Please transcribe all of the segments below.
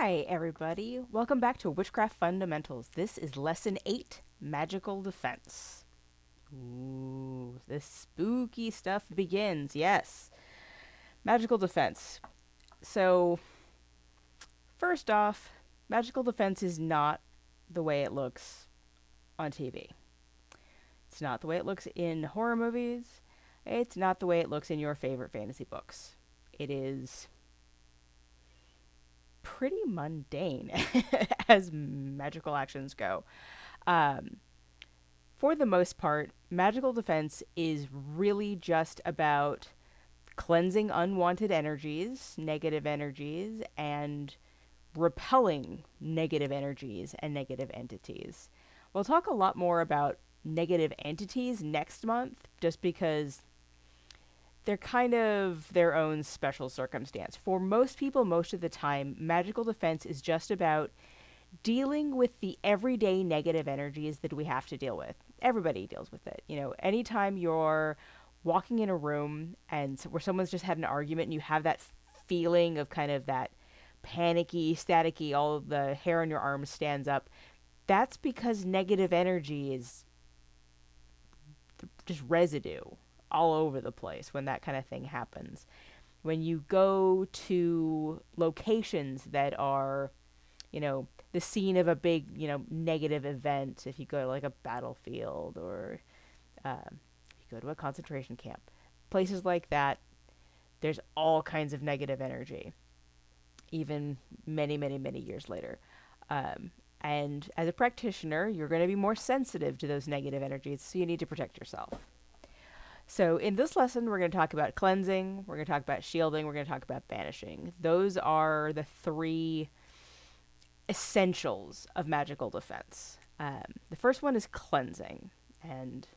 Hi, everybody. Welcome back to Witchcraft Fundamentals. This is Lesson 8, Magical Defense. Ooh, the spooky stuff begins. Yes. Magical Defense. So, first off, Magical Defense is not the way it looks on TV. It's not the way it looks in horror movies. It's not the way it looks in your favorite fantasy books. It is pretty mundane as magical actions go. Um, for the most part, magical defense is really just about cleansing unwanted energies, negative energies, and repelling negative energies and negative entities. We'll talk a lot more about negative entities next month just because they're kind of their own special circumstance. For most people, most of the time, magical defense is just about dealing with the everyday negative energies that we have to deal with. Everybody deals with it. Anytime you're walking in a room and where someone's just had an argument and you have that feeling of kind of that panicky, staticky, all of the hair on your arms stands up, that's because negative energy is just residue all over the place when that kind of thing happens. When you go to locations that are, the scene of a big, negative event, if you go to like a battlefield or you go to a concentration camp, places like that, there's all kinds of negative energy, even many, many, many years later. And as a practitioner, you're going to be more sensitive to those negative energies, so you need to protect yourself. So in this lesson, we're going to talk about cleansing, we're going to talk about shielding, we're going to talk about banishing. Those are the three essentials of magical defense. The first one is cleansing. And,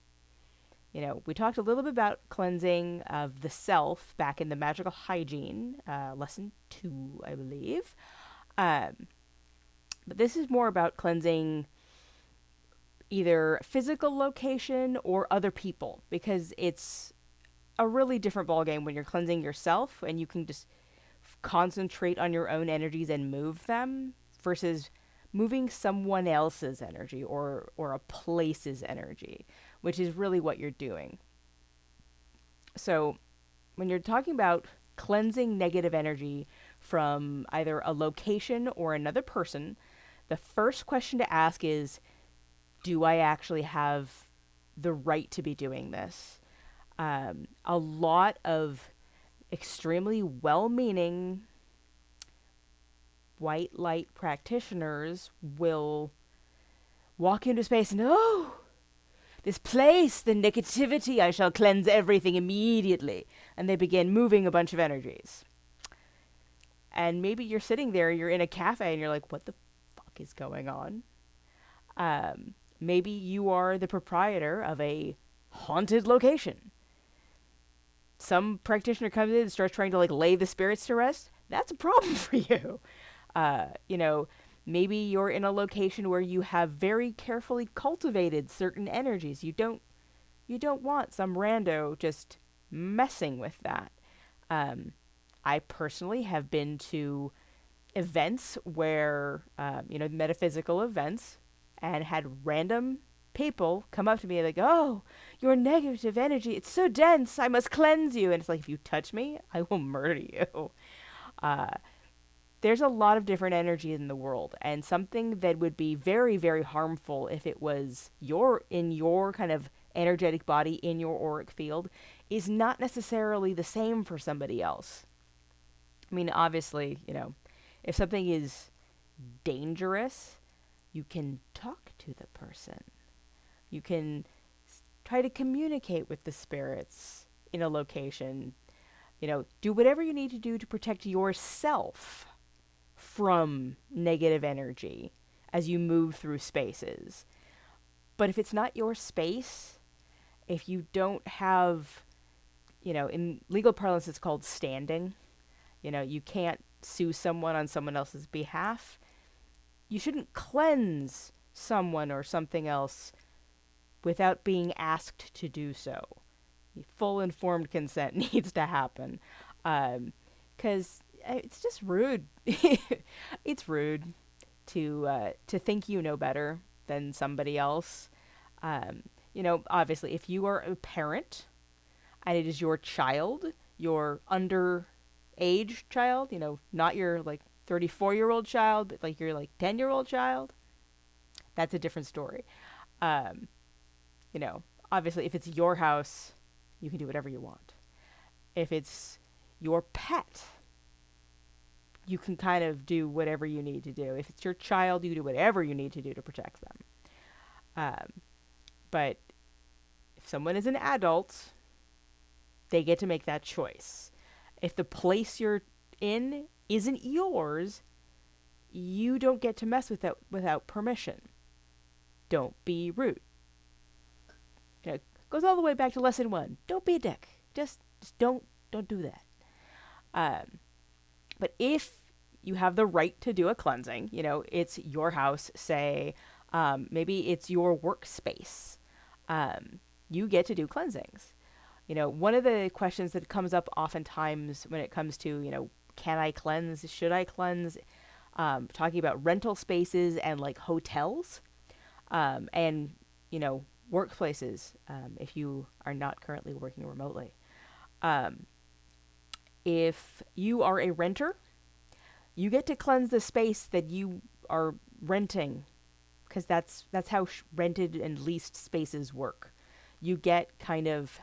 we talked a little bit about cleansing of the self back in the magical hygiene, lesson 2, I believe. But this is more about cleansing either physical location or other people, because it's a really different ballgame when you're cleansing yourself and you can just concentrate on your own energies and move them versus moving someone else's energy or a place's energy, which is really what you're doing. So when you're talking about cleansing negative energy from either a location or another person, the first question to ask is, do I actually have the right to be doing this? A lot of extremely well-meaning white light practitioners will walk into space and, oh, this place, the negativity, I shall cleanse everything immediately. And they begin moving a bunch of energies. And maybe you're sitting there, you're in a cafe, and you're like, what the fuck is going on? Maybe you are the proprietor of a haunted location. Some practitioner comes in and starts trying to lay the spirits to rest. That's a problem for you. Maybe you're in a location where you have very carefully cultivated certain energies. You don't want some rando just messing with that. I personally have been to events where, metaphysical events, and had random people come up to me like, oh, your negative energy, it's so dense, I must cleanse you. And it's like, if you touch me, I will murder you. There's a lot of different energy in the world, and something that would be very, very harmful if it was in your kind of energetic body, in your auric field, is not necessarily the same for somebody else. I mean, obviously, if something is dangerous, you can talk to the person. You can try to communicate with the spirits in a location. Do whatever you need to do to protect yourself from negative energy as you move through spaces. But if it's not your space, if you don't have, in legal parlance, it's called standing. You can't sue someone on someone else's behalf. You shouldn't cleanse someone or something else without being asked to do so. Full informed consent needs to happen. Because it's just rude. It's rude to think you know better than somebody else. Obviously, if you are a parent and it is your child, your underage child, not your like 34-year-old child, but like your like 10-year-old child, that's a different story. Um, Obviously, if it's your house, you can do whatever you want. If it's your pet, you can kind of do whatever you need to do. If it's your child, you do whatever you need to do to protect them. But if someone is an adult, they get to make that choice. If the place you're in isn't yours, you don't get to mess with it without permission. Don't be rude. It goes all the way back to lesson 1. Don't be a dick. Just don't do that. But if you have the right to do a cleansing, it's your house, say, maybe it's your workspace, you get to do cleansings. One of the questions that comes up oftentimes when it comes to, can I cleanse? Should I cleanse? Talking about rental spaces and like hotels, and, workplaces, if you are not currently working remotely. If you are a renter, you get to cleanse the space that you are renting, because that's how rented and leased spaces work. You get kind of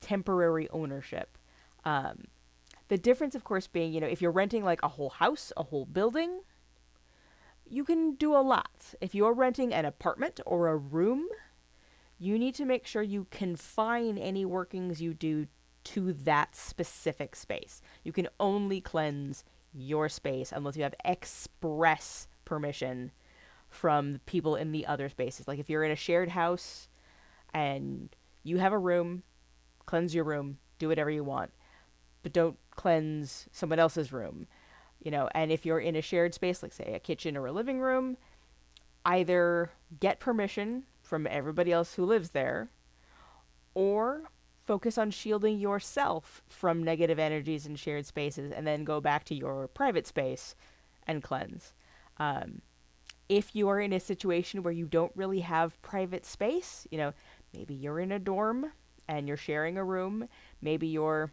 temporary ownership. The difference, of course, being, if you're renting like a whole house, a whole building, you can do a lot. If you're renting an apartment or a room, you need to make sure you confine any workings you do to that specific space. You can only cleanse your space unless you have express permission from people in the other spaces. Like if you're in a shared house and you have a room, cleanse your room, do whatever you want, but don't cleanse someone else's room. And if you're in a shared space, like say a kitchen or a living room, either get permission from everybody else who lives there, or focus on shielding yourself from negative energies in shared spaces, and then go back to your private space and cleanse. If you are in a situation where you don't really have private space, maybe you're in a dorm and you're sharing a room, maybe you're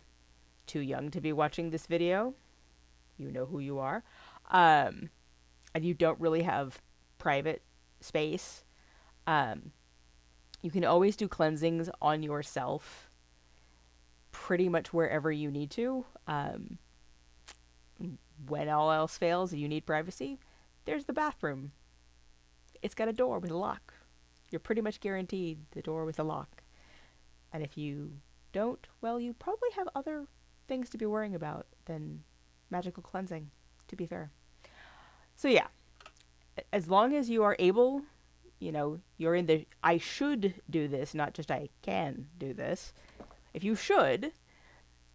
too young to be watching this video, you know who you are, and you don't really have private space, you can always do cleansings on yourself pretty much wherever you need to. When all else fails and you need privacy, there's the bathroom. It's got a door with a lock. You're pretty much guaranteed the door with a lock. And if you don't, well, you probably have other things to be worrying about than magical cleansing, to be fair. So yeah, as long as you are able, you're in the I should do this, not just I can do this. If you should,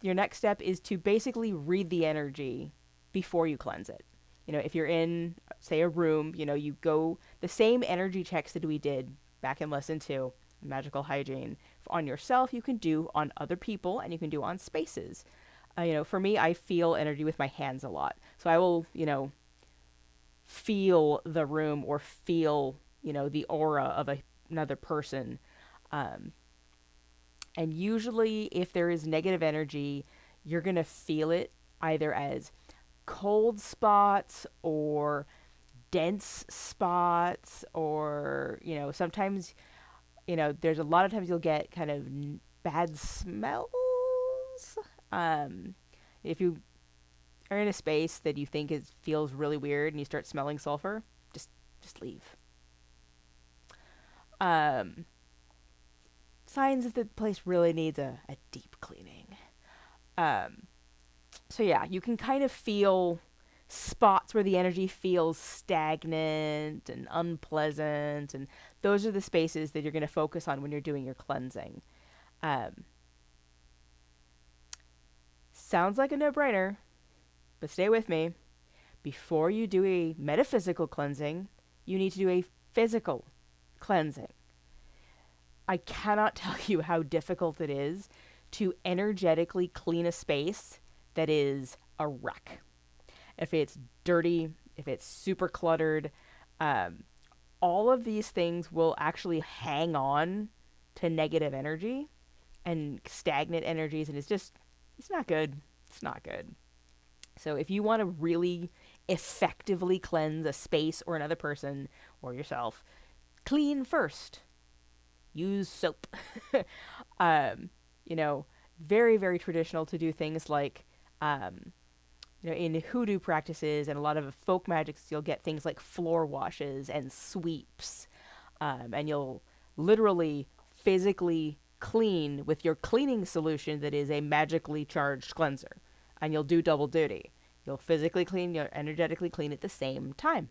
your next step is to basically read the energy before you cleanse it. If you're in, say, a room, you go the same energy checks that we did back in lesson 2, magical hygiene. On yourself, you can do on other people, and you can do on spaces. For me, I feel energy with my hands a lot. So I will, feel the room or feel, the aura of another person. And usually if there is negative energy, you're going to feel it either as cold spots or dense spots, or, sometimes, there's a lot of times you'll get kind of bad smells. If you are in a space that you think feels really weird and you start smelling sulfur, just leave. Signs that the place really needs a deep cleaning. So yeah, you can kind of feel spots where the energy feels stagnant and unpleasant, and those are the spaces that you're going to focus on when you're doing your cleansing. Sounds like a no-brainer, but stay with me. Before you do a metaphysical cleansing, you need to do a physical cleansing. I cannot tell you how difficult it is to energetically clean a space that is a wreck. If it's dirty, if it's super cluttered, um, all of these things will actually hang on to negative energy and stagnant energies, and it's not good. It's not good. So if you want to really effectively cleanse a space or another person or yourself, clean first. Use soap. um, you know, very, very traditional to do things like, in hoodoo practices and a lot of folk magics, you'll get things like floor washes and sweeps. And you'll literally physically clean with your cleaning solution that is a magically charged cleanser. And you'll do double duty. You'll physically clean, you'll energetically clean at the same time.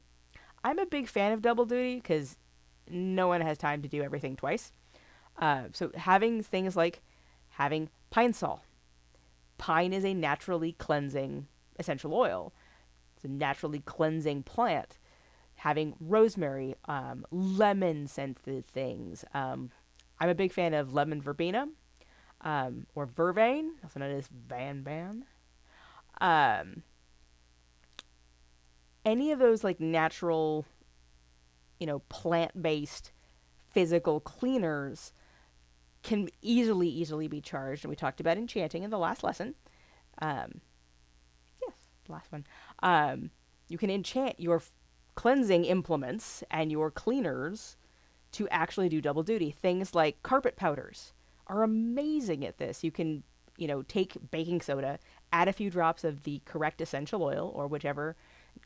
I'm a big fan of double duty because no one has time to do everything twice. So having things like having pine sol. Pine is a naturally cleansing essential oil. It's a naturally cleansing plant. Having rosemary, lemon scented things. I'm a big fan of lemon verbena, or vervain, also known as van ban. Um, any of those like natural, plant-based physical cleaners can easily be charged. And we talked about enchanting in the last lesson. Um, yes, last one. You can enchant your cleansing implements and your cleaners to actually do double duty. Things like carpet powders are amazing at this. You can, take baking soda, add a few drops of the correct essential oil, or whichever,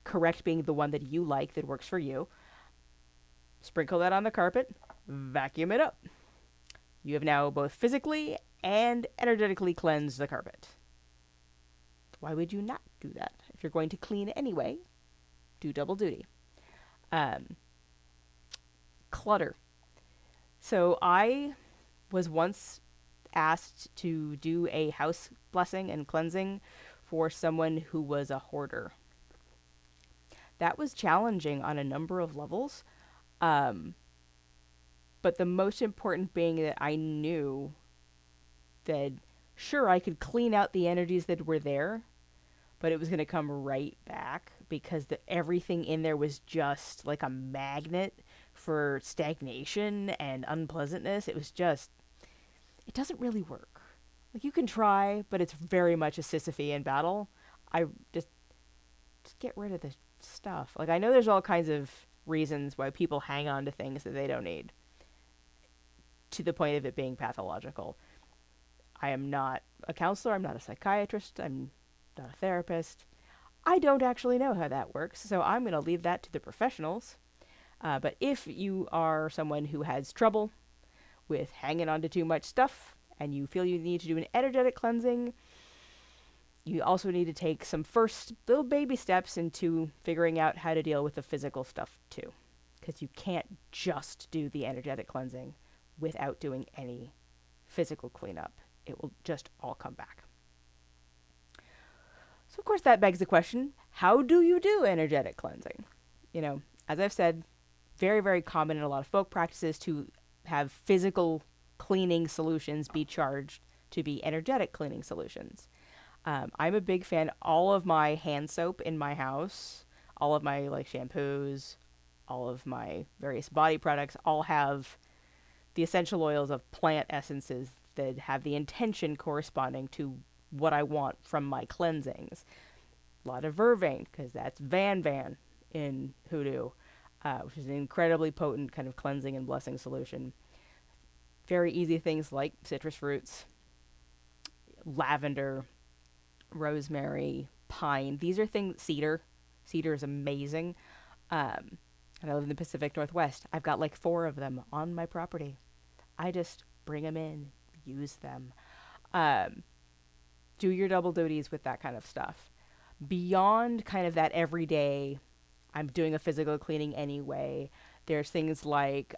correct being the one that you like that works for you. Sprinkle that on the carpet, vacuum it up. You have now both physically and energetically cleansed the carpet. Why would you not do that? If you're going to clean anyway, do double duty. Clutter. So I was once asked to do a house blessing and cleansing for someone who was a hoarder. That was challenging on a number of levels. But the most important being that I knew that, sure, I could clean out the energies that were there, but it was going to come right back because everything in there was just like a magnet for stagnation and unpleasantness. It doesn't really work. Like, you can try, but it's very much a Sisyphean battle. I just get rid of the stuff. Like, I know there's all kinds of reasons why people hang on to things that they don't need, to the point of it being pathological. I am not a counselor. I'm not a psychiatrist. I'm not a therapist. I don't actually know how that works, so I'm going to leave that to the professionals. But if you are someone who has trouble with hanging on to too much stuff, and you feel you need to do an energetic cleansing, you also need to take some first little baby steps into figuring out how to deal with the physical stuff too. Because you can't just do the energetic cleansing without doing any physical cleanup. It will just all come back. So, of course, that begs the question, how do you do energetic cleansing? As I've said, very, very common in a lot of folk practices to have physical cleaning solutions be charged to be energetic cleaning solutions. I'm a big fan. All of my hand soap in my house, all of my shampoos, all of my various body products all have the essential oils of plant essences that have the intention corresponding to what I want from my cleansings. A lot of vervain, because that's van in hoodoo, which is an incredibly potent kind of cleansing and blessing solution. Very easy things like citrus fruits, lavender, rosemary, pine. These are things, cedar. Cedar is amazing. And I live in the Pacific Northwest. I've got 4 of them on my property. I just bring them in, use them. Do your double duties with that kind of stuff. Beyond kind of that everyday, I'm doing a physical cleaning anyway, there's things like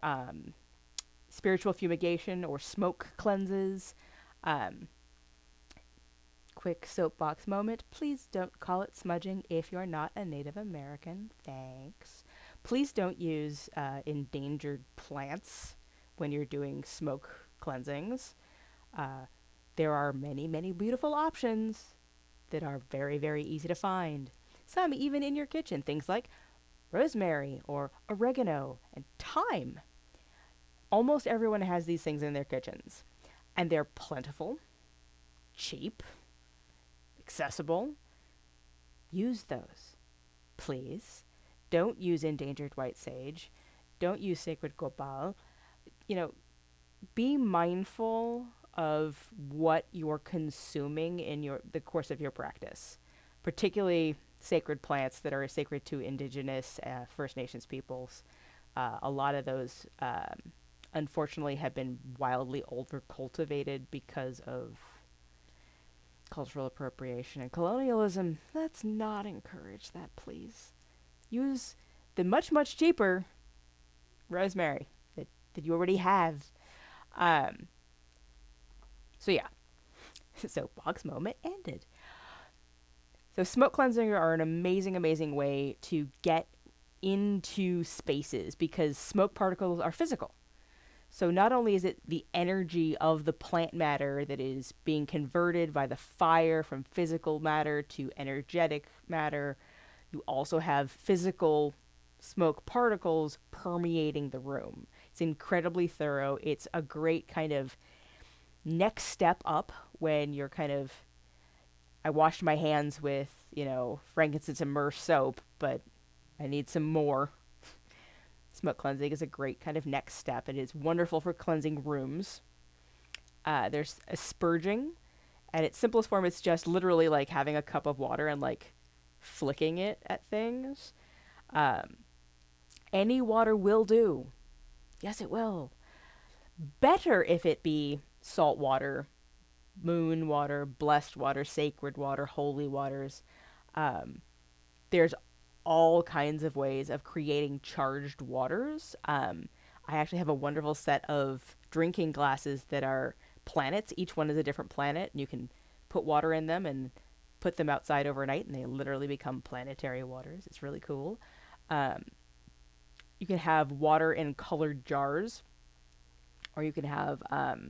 spiritual fumigation or smoke cleanses. Quick soapbox moment. Please don't call it smudging if you're not a Native American. Thanks. Please don't use endangered plants when you're doing smoke cleansings. There are many, many beautiful options that are very, very easy to find. Some even in your kitchen, things like rosemary or oregano and thyme. Almost everyone has these things in their kitchens, and they're plentiful, cheap, accessible. Use those, please. Don't use endangered white sage. Don't use sacred copal. You know, be mindful of what you're consuming in the course of your practice, particularly sacred plants that are sacred to indigenous First Nations peoples. A lot of those, unfortunately, have been wildly over cultivated because of cultural appropriation and colonialism. Let's not encourage that, please. Use the much, much cheaper rosemary that you already have. So yeah, soapbox moment ended. So smoke cleansing are an amazing, amazing way to get into spaces because smoke particles are physical. So not only is it the energy of the plant matter that is being converted by the fire from physical matter to energetic matter, you also have physical smoke particles permeating the room. It's incredibly thorough. It's a great kind of next step up when you're kind of, I washed my hands with, frankincense and myrrh soap, but I need some more. Smoke cleansing is a great kind of next step. It is wonderful for cleansing rooms. There's asperging. At its simplest form, it's just literally like having a cup of water and like flicking it at things. Any water will do. Yes, it will. Better if it be salt water, moon water, blessed water, sacred water, holy waters. There's all kinds of ways of creating charged waters. I actually have a wonderful set of drinking glasses that are planets. Each one is a different planet, and you can put water in them and put them outside overnight, and they literally become planetary waters. It's really cool. You can have water in colored jars, or you can have, like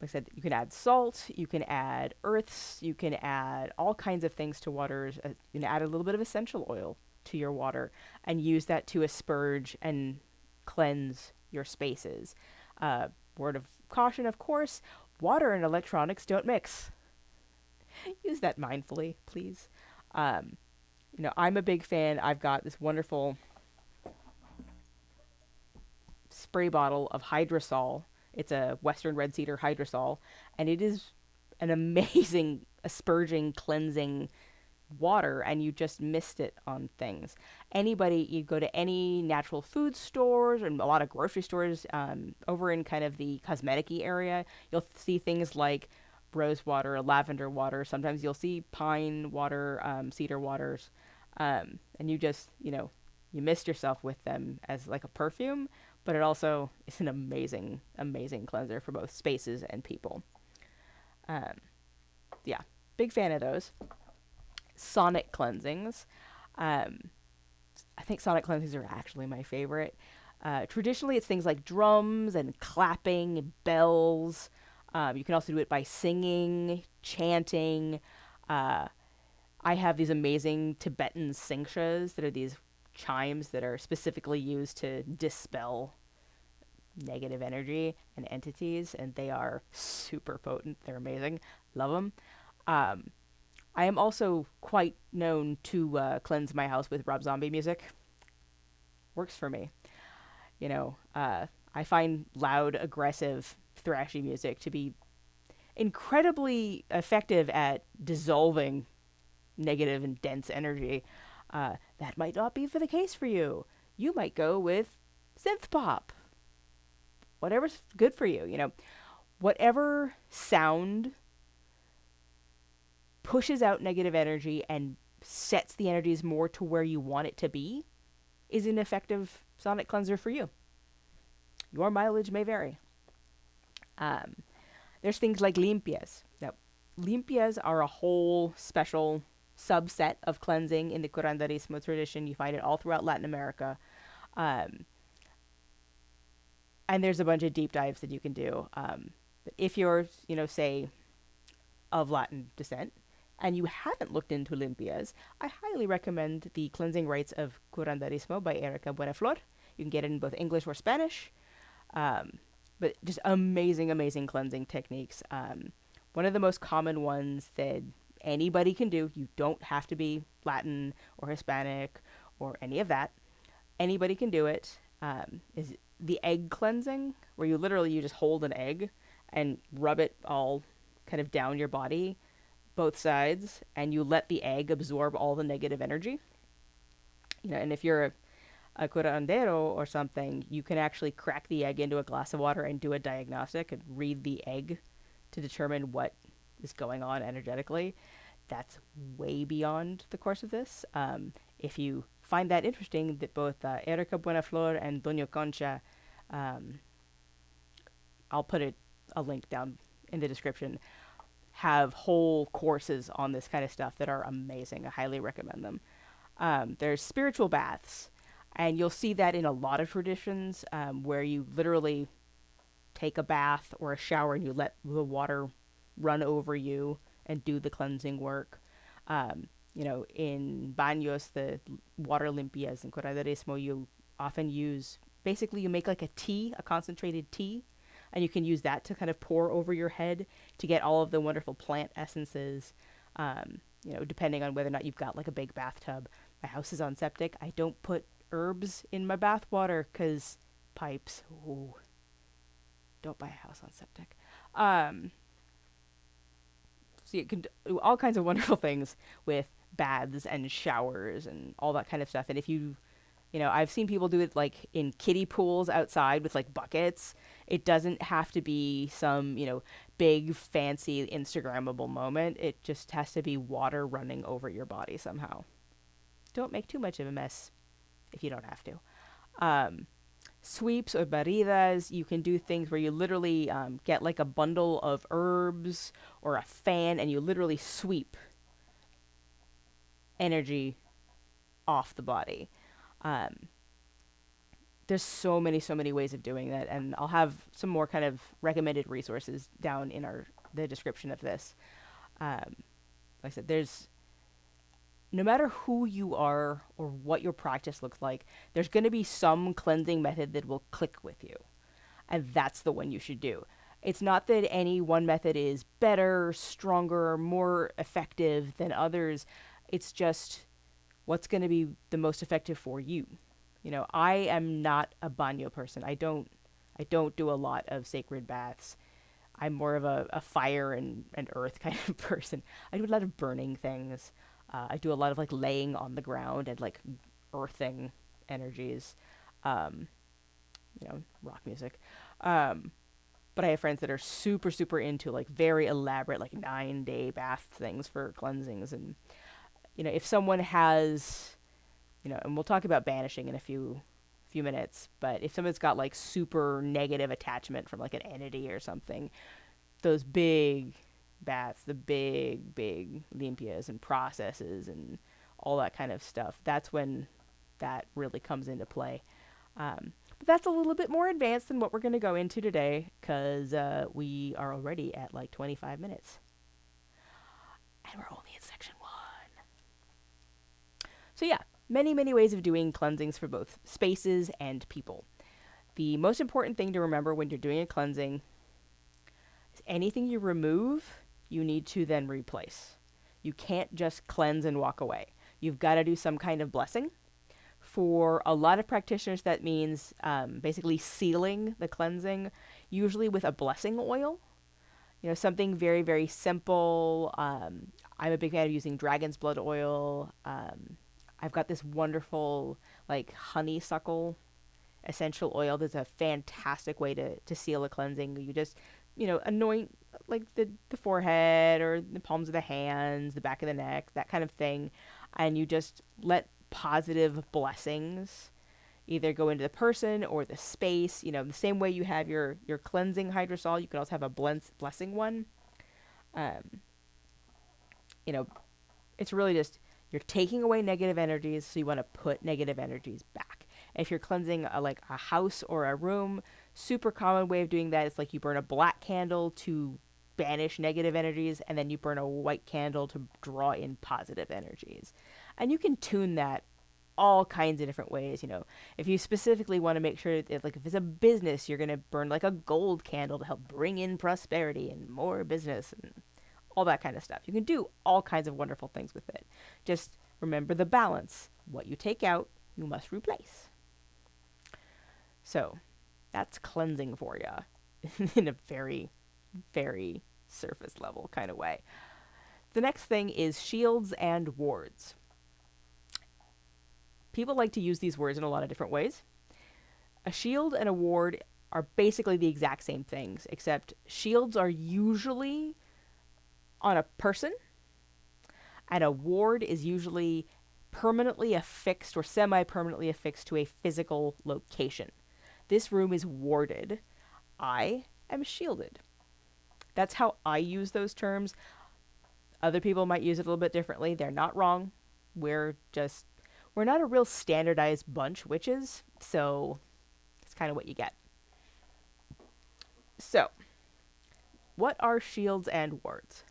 I said, you can add salt, you can add earths, you can add all kinds of things to waters. You can add a little bit of essential oil to your water and use that to asperge and cleanse your spaces. Word of caution, of course, water and electronics don't mix. Use that mindfully, please. I'm a big fan. I've got this wonderful spray bottle of hydrosol. It's a Western red cedar hydrosol, and it is an amazing asperging, cleansing water, and you just missed it on things. You go to any natural food stores and a lot of grocery stores over in kind of the cosmetic-y area, you'll see things like rose water, lavender water. Sometimes you'll see pine water, cedar waters, and you just, you missed yourself with them as like a perfume, but it also is an amazing, amazing cleanser for both spaces and people. Big fan of those. Sonic cleansings. I think sonic cleansings are actually my favorite. Traditionally, it's things like drums and clapping, and bells. You can also do it by singing, chanting. I have these amazing Tibetan singshas that are these chimes that are specifically used to dispel negative energy and entities, and they are super potent. They're amazing. Love them. I am also quite known to cleanse my house with Rob Zombie music. Works for me. I find loud, aggressive, thrashy music to be incredibly effective at dissolving negative and dense energy. That might not be the case for you. You might go with synth pop. Whatever's good for you, Whatever sound pushes out negative energy and sets the energies more to where you want it to be is an effective sonic cleanser for you. Your mileage may vary. There's things like limpias. Now, limpias are a whole special subset of cleansing in the curanderismo tradition. You find it all throughout Latin America. And there's a bunch of deep dives that you can do. But if you're, say, of Latin descent, and you haven't looked into limpias, I highly recommend the Cleansing Rites of Curanderismo by Erica Buenaflor. You can get it in both English or Spanish. But just amazing, amazing cleansing techniques. One of the most common ones that anybody can do, you don't have to be Latin or Hispanic or any of that. Anybody can do it. Is the egg cleansing, where you just hold an egg and rub it all kind of down your body, both sides, and you let the egg absorb all the negative energy. And if you're a curandero or something, you can actually crack the egg into a glass of water and do a diagnostic and read the egg to determine what is going on energetically. That's way beyond the course of this. If you find that interesting, that both Erica Buenaflor and Doña Concha, I'll put a link down in the description, have whole courses on this kind of stuff that are amazing. I highly recommend them. There's spiritual baths, and you'll see that in a lot of traditions, where you literally take a bath or a shower and you let the water run over you and do the cleansing work. In baños, the water limpias and curanderismo, you often use, basically you make like a tea, a concentrated tea, and you can use that to kind of pour over your head to get all of the wonderful plant essences, depending on whether or not you've got like a big bathtub. My house is on septic. I don't put herbs in my bath water because pipes. Ooh. Don't buy a house on septic. So you can do all kinds of wonderful things with baths and showers and all that kind of stuff. And if I've seen people do it like in kiddie pools outside with like buckets. It doesn't have to be some, big fancy Instagrammable moment. It just has to be water running over your body somehow. Don't make too much of a mess if you don't have to. Sweeps or barridas, you can do things where you literally get like a bundle of herbs or a fan and you literally sweep energy off the body. There's so many ways of doing that, and I'll have some more kind of recommended resources down in the description of this. Like I said, no matter who you are or what your practice looks like, there's going to be some cleansing method that will click with you, and that's the one you should do. It's not that any one method is better, stronger, more effective than others. It's just what's going to be the most effective for you. I am not a baño person. I don't do a lot of sacred baths. I'm more of a fire and earth kind of person. I do a lot of burning things. I do a lot of like laying on the ground and like earthing energies. Rock music. But I have friends that are super, super into like very elaborate, like 9-day bath things for cleansings. And, if someone has, and we'll talk about banishing in a few minutes, but if someone's got like super negative attachment from like an entity or something, those big baths, the big limpias and processes and all that kind of stuff, that's when that really comes into play. But that's a little bit more advanced than what we're going to go into today, because we are already at like 25 minutes. And we're only in section 1. So yeah, many ways of doing cleansings for both spaces and people. The most important thing to remember when you're doing a cleansing is anything you remove, you need to then replace. You can't just cleanse and walk away. You've got to do some kind of blessing. For a lot of practitioners, that means basically sealing the cleansing, usually with a blessing oil. Something very, very simple. I'm a big fan of using dragon's blood oil. I've got this wonderful like honeysuckle essential oil that's a fantastic way to seal a cleansing. You just, anoint like the forehead or the palms of the hands, the back of the neck, that kind of thing. And you just let positive blessings either go into the person or the space. The same way you have your cleansing hydrosol, you can also have a blessing one. It's really just, you're taking away negative energies, so you want to put negative energies back. If you're cleansing a house or a room, super common way of doing that is like you burn a black candle to banish negative energies, and then you burn a white candle to draw in positive energies. And you can tune that all kinds of different ways. If you specifically want to make sure that, like, if it's a business, you're going to burn like a gold candle to help bring in prosperity and more business and all that kind of stuff. You can do all kinds of wonderful things with it. Just remember the balance. What you take out, you must replace. So that's cleansing for you in a very, very surface level kind of way. The next thing is shields and wards. People like to use these words in a lot of different ways. A shield and a ward are basically the exact same things, except shields are usually on a person, and a ward is usually permanently affixed or semi-permanently affixed to a physical location. This room is warded. I am shielded. That's how I use those terms. Other people might use it a little bit differently. They're not wrong. We're not a real standardized bunch, witches, so it's kind of what you get. So, what are shields and wards?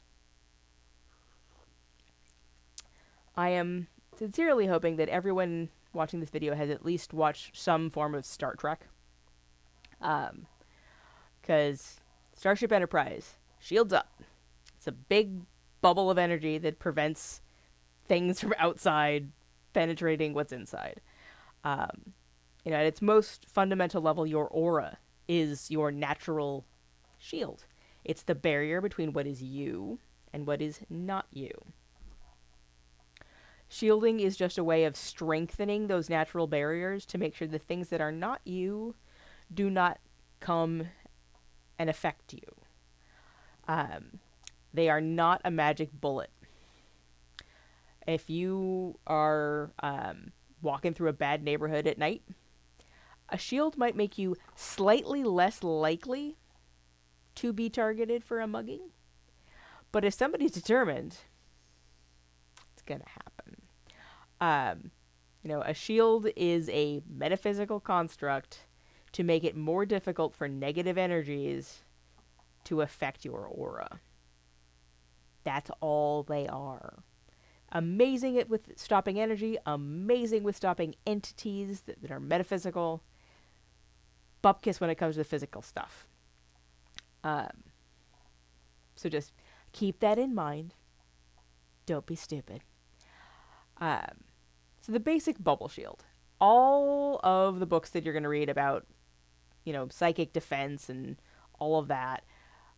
I am sincerely hoping that everyone watching this video has at least watched some form of Star Trek. Because Starship Enterprise, shields up. It's a big bubble of energy that prevents things from outside penetrating what's inside. At its most fundamental level, your aura is your natural shield. It's the barrier between what is you and what is not you. Shielding is just a way of strengthening those natural barriers to make sure the things that are not you do not come and affect you. They are not a magic bullet. If you are walking through a bad neighborhood at night, a shield might make you slightly less likely to be targeted for a mugging. But if somebody's determined, it's going to happen. A shield is a metaphysical construct to make it more difficult for negative energies to affect your aura. That's all they are. Amazing with stopping energy, amazing with stopping entities that are metaphysical. Bupkis when it comes to physical stuff. So just keep that in mind. Don't be stupid. So the basic bubble shield. All of the books that you're going to read about, psychic defense and all of that,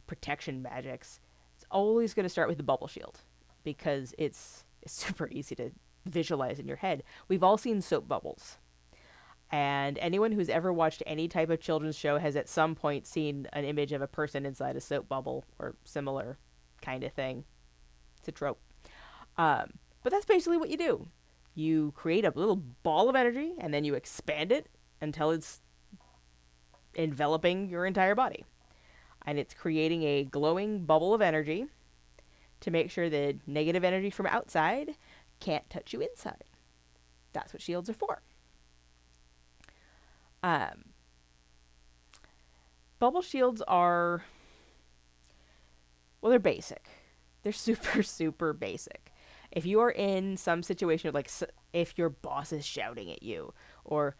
protection magics, it's always going to start with the bubble shield because it's super easy to visualize in your head. We've all seen soap bubbles. And anyone who's ever watched any type of children's show has at some point seen an image of a person inside a soap bubble or similar kind of thing. It's a trope. But that's basically what you do. You create a little ball of energy and then you expand it until it's enveloping your entire body. And it's creating a glowing bubble of energy to make sure that negative energy from outside can't touch you inside. That's what shields are for. Bubble shields are, well, they're basic. They're super, super basic. If you are in some situation, like if your boss is shouting at you, or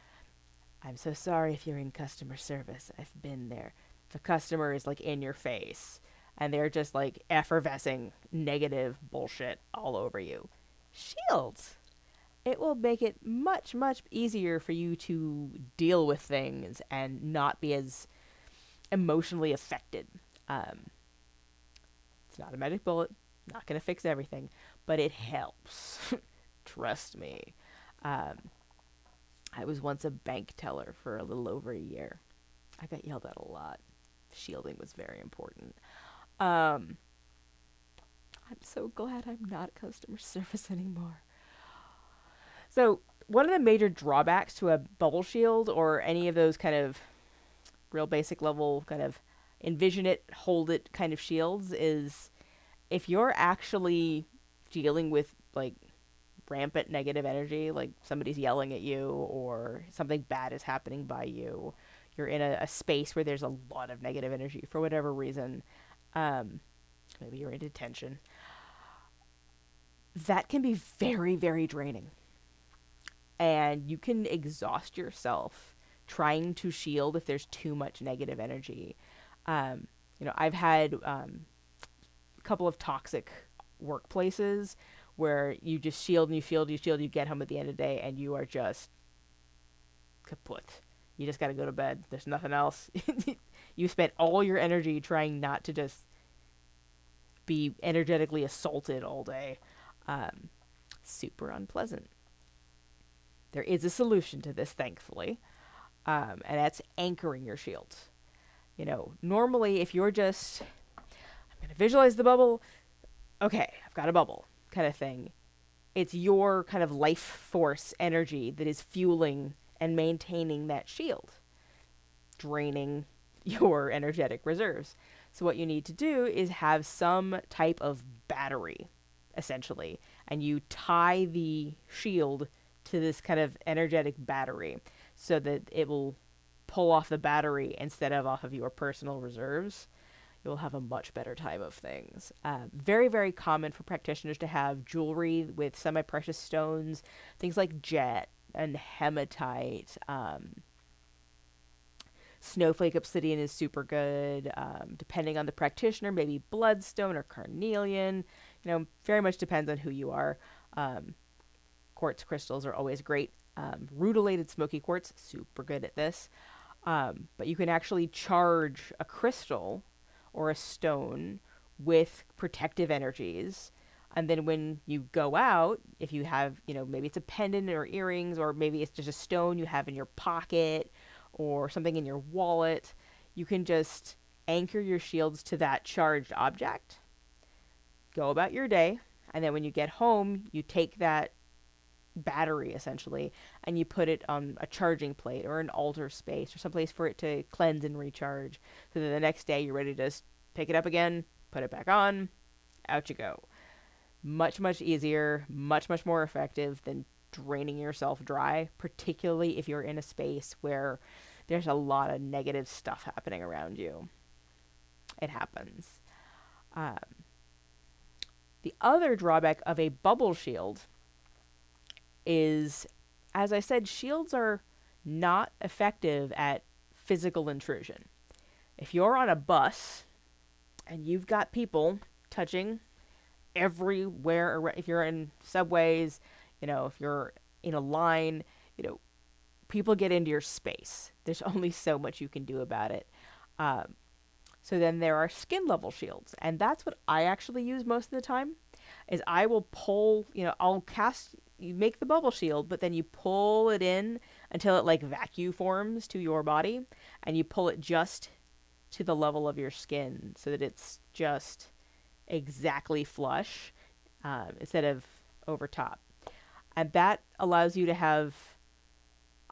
I'm so sorry if you're in customer service, I've been there. The customer is like in your face and they're just like effervescing negative bullshit all over you. Shields. It will make it much, much easier for you to deal with things and not be as emotionally affected. It's not a magic bullet. Not going to fix everything, but it helps. Trust me. I was once a bank teller for a little over a year. I got yelled at a lot. Shielding was very important. I'm so glad I'm not customer service anymore. So one of the major drawbacks to a bubble shield or any of those kind of real basic level kind of envision it, hold it kind of shields is if you're actually dealing with like rampant negative energy, like somebody's yelling at you or something bad is happening by you, you're in a space where there's a lot of negative energy for whatever reason, maybe you're in detention. That can be very, very draining. And you can exhaust yourself trying to shield if there's too much negative energy. I've had a couple of toxic workplaces where you just shield and you shield, you get home at the end of the day and you are just kaput. You just got to go to bed. There's nothing else. You spent all your energy trying not to just be energetically assaulted all day. Super unpleasant. There is a solution to this, thankfully, and that's anchoring your shields. Normally if you're just, I'm going to visualize the bubble, okay, I've got a bubble kind of thing. It's your kind of life force energy that is fueling and maintaining that shield, draining your energetic reserves. So what you need to do is have some type of battery, essentially, and you tie the shield to this kind of energetic battery so that it will pull off the battery instead of off of your personal reserves. You'll have a much better time of things. Very, very common for practitioners to have jewelry with semi-precious stones, things like jet and hematite. Snowflake obsidian is super good. Depending on the practitioner, maybe bloodstone or carnelian. Very much depends on who you are. Quartz crystals are always great. Rutilated smoky quartz, super good at this. But you can actually charge a crystal or a stone with protective energies. And then when you go out, if you have, maybe it's a pendant or earrings, or maybe it's just a stone you have in your pocket or something in your wallet, you can just anchor your shields to that charged object, go about your day, and then when you get home, you take that battery essentially and you put it on a charging plate or an altar space or someplace for it to cleanse and recharge, so that the next day you're ready to just pick it up again, put it back on, out you go. Much, much easier, much, much more effective than draining yourself dry, particularly if you're in a space where there's a lot of negative stuff happening around you. It happens. The other drawback of a bubble shield is, as I said, shields are not effective at physical intrusion. If you're on a bus and you've got people touching everywhere, if you're in subways, if you're in a line, people get into your space. There's only so much you can do about it. So then there are skin level shields, and that's what I actually use most of the time. Is I will pull, I'll cast, you make the bubble shield, but then you pull it in until it like vacuum forms to your body, and you pull it just to the level of your skin so that it's just exactly flush, instead of over top. And that allows you to have,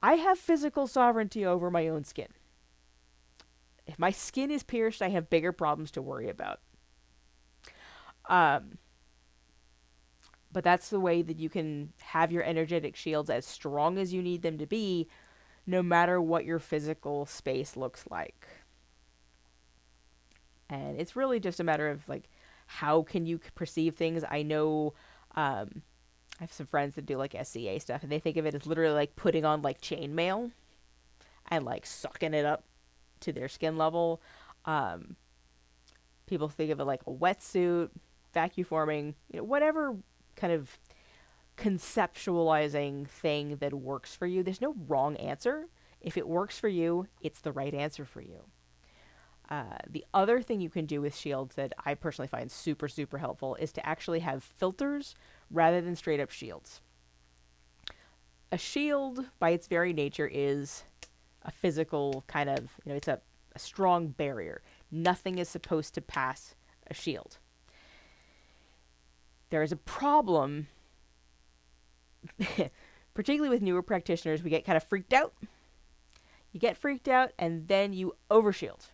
I have physical sovereignty over my own skin. If my skin is pierced, I have bigger problems to worry about. But that's the way that you can have your energetic shields as strong as you need them to be, no matter what your physical space looks like. And it's really just a matter of like, how can you perceive things? I know, I have some friends that do like SCA stuff, and they think of it as literally like putting on like chainmail and like sucking it up to their skin level. People think of it like a wetsuit, vacuum forming, whatever kind of conceptualizing thing that works for you. There's no wrong answer. If it works for you, it's the right answer for you. The other thing you can do with shields that I personally find super, super helpful is to actually have filters rather than straight up shields. A shield, by its very nature, is a physical kind of, it's a strong barrier. Nothing is supposed to pass a shield. There is a problem, particularly with newer practitioners. We get kind of freaked out. You get freaked out and then you overshield.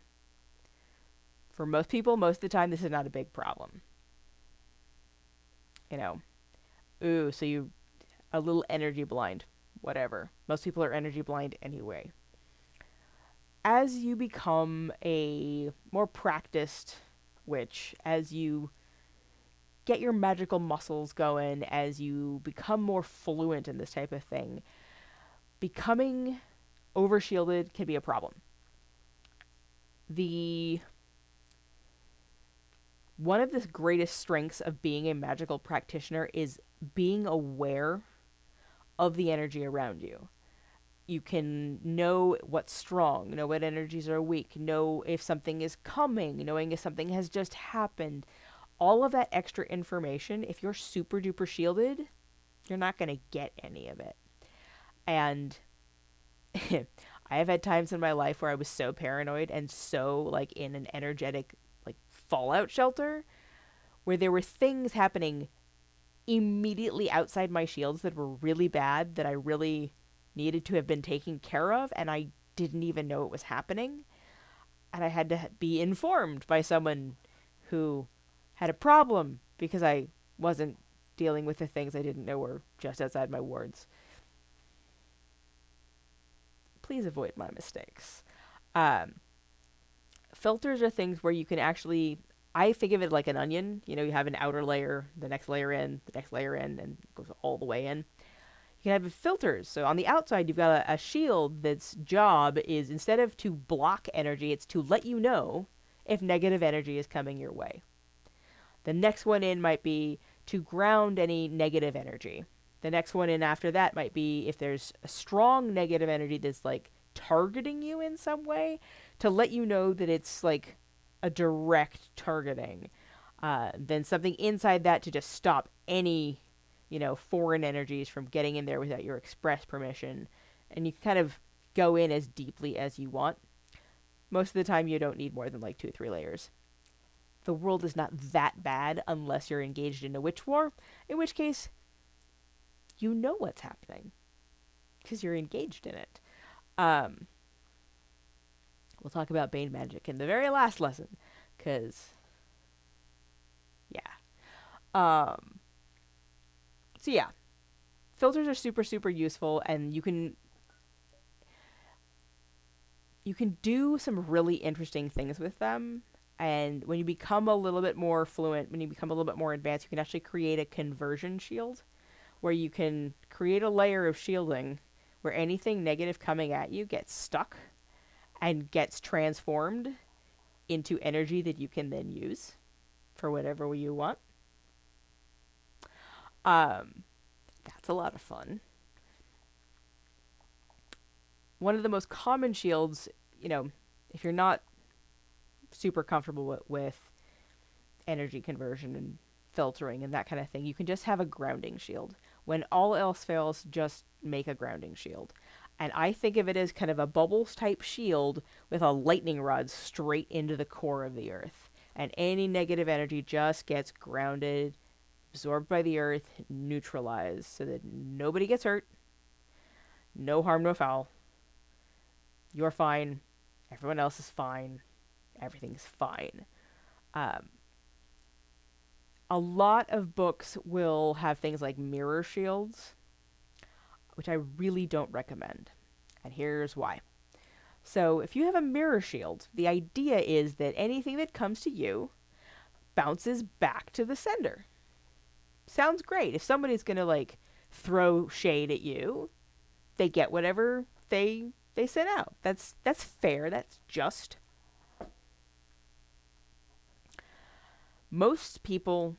For most people, most of the time, this is not a big problem. So you a little energy blind, whatever. Most people are energy blind anyway. As you become a more practiced which as you get your magical muscles going, as you become more fluent in this type of thing, becoming overshielded can be a problem. One of the greatest strengths of being a magical practitioner is being aware of the energy around you. You can know what's strong, know what energies are weak, know if something is coming, knowing if something has just happened. All of that extra information, if you're super duper shielded, you're not going to get any of it. And I have had times in my life where I was so paranoid and so like in an energetic like fallout shelter where there were things happening immediately outside my shields that were really bad that I really needed to have been taken care of, and I didn't even know it was happening. And I had to be informed by someone who had a problem because I wasn't dealing with the things I didn't know were just outside my wards. Please avoid my mistakes. Filters are things where you can actually, I think of it like an onion. You know, you have an outer layer, the next layer in, the next layer in, and it goes all the way in. You can have filters. So on the outside, you've got a shield that's job is, instead of to block energy, it's to let you know if negative energy is coming your way. The next one in might be to ground any negative energy. The next one in after that might be if there's a strong negative energy that's like targeting you in some way, to let you know that it's like a direct targeting. Then something inside that to just stop any, foreign energies from getting in there without your express permission. And you can kind of go in as deeply as you want. Most of the time you don't need more than like 2 or 3 layers. The world is not that bad unless you're engaged in a witch war, in which case you know what's happening because you're engaged in it. We'll talk about Bane Magic in the very last lesson, because, yeah. So yeah, filters are super, super useful, and you can do some really interesting things with them. And when you become a little bit more fluent, when you become a little bit more advanced, you can actually create a conversion shield, where you can create a layer of shielding where anything negative coming at you gets stuck and gets transformed into energy that you can then use for whatever you want. That's a lot of fun. One of the most common shields, if you're not super comfortable with energy conversion and filtering and that kind of thing, you can just have a grounding shield. When all else fails, just make a grounding shield. And I think of it as kind of a bubbles type shield with a lightning rod straight into the core of the earth. And any negative energy just gets grounded, absorbed by the earth, neutralized, so that nobody gets hurt. No harm, no foul. You're fine. Everyone else is fine. Everything's fine. A lot of books will have things like mirror shields, which I really don't recommend. And here's why. So if you have a mirror shield, the idea is that anything that comes to you bounces back to the sender. Sounds great. If somebody's going to throw shade at you, they get whatever they sent out. That's fair. That's just. Most people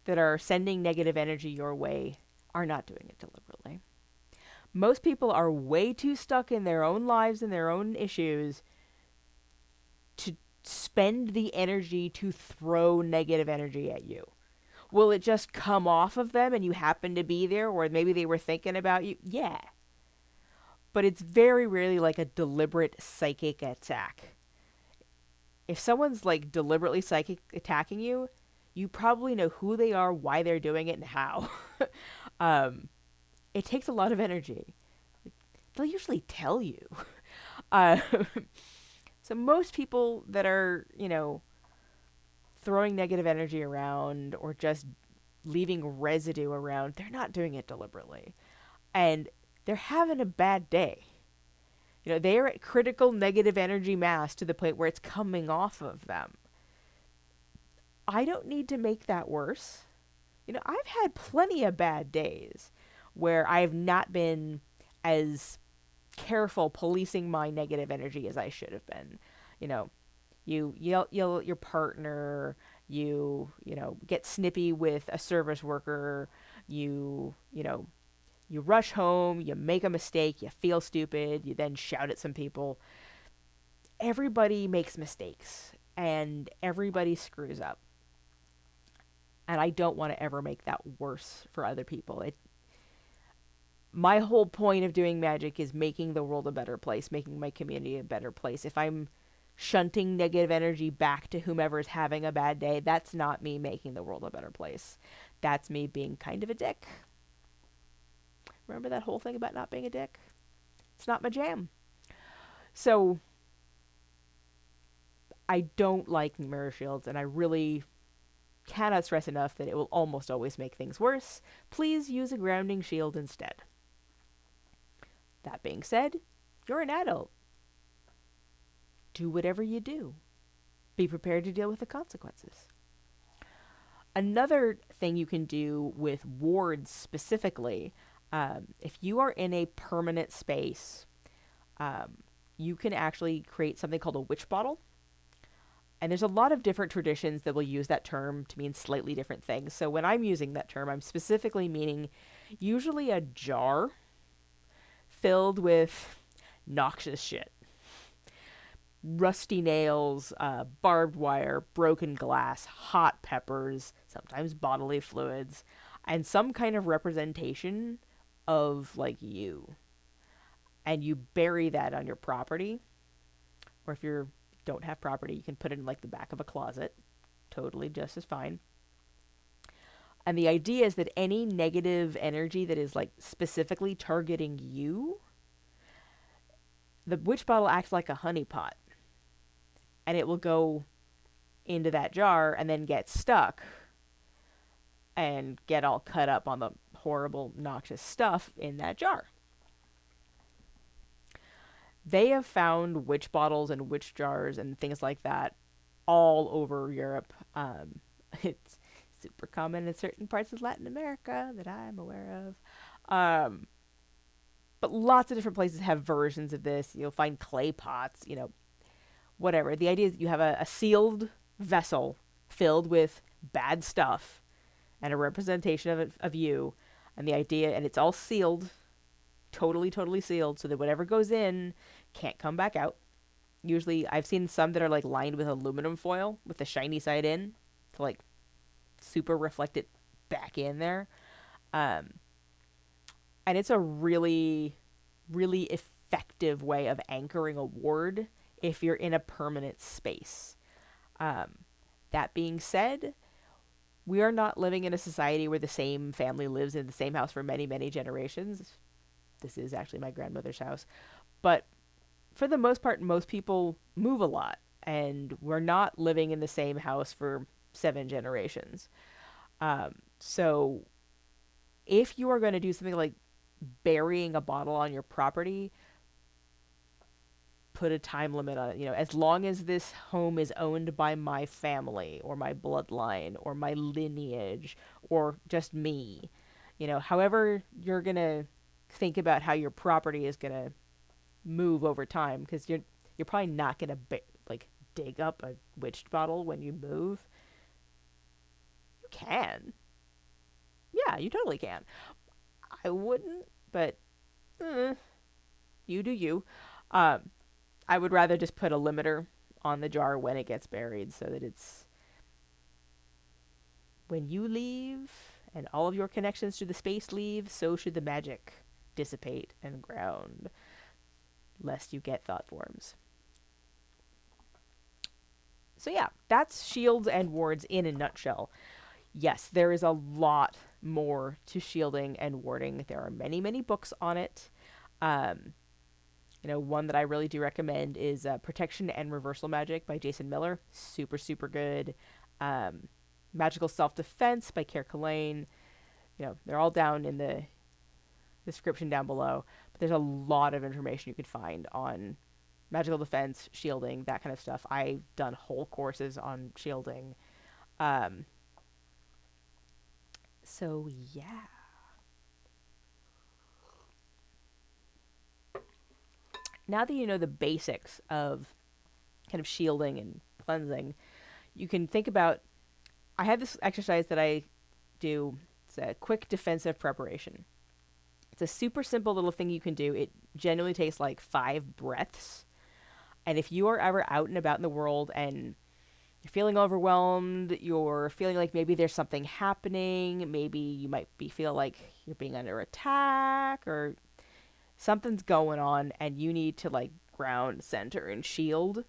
that are sending negative energy your way are not doing it deliberately. Most people are way too stuck in their own lives and their own issues to spend the energy to throw negative energy at you. Will it just come off of them and you happen to be there, or maybe they were thinking about you? Yeah. But it's very rarely like a deliberate psychic attack. If someone's deliberately psychic attacking you, you probably know who they are, why they're doing it, and how. It takes a lot of energy. They'll usually tell you. So most people that are, throwing negative energy around or just leaving residue around, they're not doing it deliberately. And they're having a bad day. They are at critical negative energy mass to the point where it's coming off of them. I don't need to make that worse. I've had plenty of bad days where I've not been as careful policing my negative energy as I should have been. You know, you yell at your partner, you get snippy with a service worker, you rush home, you make a mistake, you feel stupid, you then shout at some people. Everybody makes mistakes and everybody screws up. And I don't want to ever make that worse for other people. My whole point of doing magic is making the world a better place, making my community a better place. If I'm shunting negative energy back to whomever is having a bad day, that's not me making the world a better place. That's me being kind of a dick. Remember that whole thing about not being a dick? It's not my jam. So I don't like mirror shields, and I really cannot stress enough that it will almost always make things worse. Please use a grounding shield instead. That being said, you're an adult. Do whatever you do. Be prepared to deal with the consequences. Another thing you can do with wards specifically, if you are in a permanent space, you can actually create something called a witch bottle. And there's a lot of different traditions that will use that term to mean slightly different things. So when I'm using that term, I'm specifically meaning usually a jar filled with noxious shit. Rusty nails, barbed wire, broken glass, hot peppers, sometimes bodily fluids, and some kind of representation of, like, you. And you bury that on your property. Or if you don't have property, you can put it in, like, the back of a closet. Totally just as fine. And the idea is that any negative energy that is, like, specifically targeting you, the witch bottle acts like a honeypot. And it will go into that jar and then get stuck and get all cut up on the horrible, noxious stuff in that jar. They have found witch bottles and witch jars and things like that all over Europe. It's super common in certain parts of Latin America that I'm aware of. But lots of different places have versions of this. You'll find clay pots, whatever. The idea is that you have a sealed vessel filled with bad stuff and a representation of you. And the idea, and it's all sealed, totally sealed, so that whatever goes in can't come back out. Usually, I've seen some that are, like, lined with aluminum foil with the shiny side in to, like, super reflect it back in there. And it's a really, really effective way of anchoring a ward if you're in a permanent space. That being said, we are not living in a society where the same family lives in the same house for many, many generations. This is actually my grandmother's house. But for the most part, most people move a lot, and we're not living in the same house for 7 generations. So if you are going to do something like burying a bottle on your property, put a time limit on it. As long as this home is owned by my family or my bloodline or my lineage or just me, however you're going to think about how your property is going to move over time, because you're probably not going to dig up a witch bottle when you move. You can. Yeah, you totally can. I wouldn't, but you do you. I would rather just put a limiter on the jar when it gets buried, so that it's when you leave and all of your connections to the space leave, so should the magic dissipate and ground, lest you get thought forms. So yeah, that's shields and wards in a nutshell. Yes, there is a lot more to shielding and warding. There are many, many books on it. One that I really do recommend is Protection and Reversal Magic by Jason Miller. Super, super good. Magical Self-Defense by Kerr. They're all down in the description down below. But there's a lot of information you can find on magical defense, shielding, that kind of stuff. I've done whole courses on shielding. Um, so yeah. Now that you know the basics of kind of shielding and cleansing, you can think about. I have this exercise that I do. It's a quick defensive preparation. It's a super simple little thing you can do. It generally takes like 5 breaths. And if you are ever out and about in the world and you're feeling overwhelmed, you're feeling like maybe there's something happening, maybe you might be feel like you're being under attack or something's going on and you need to like ground, center, and shield.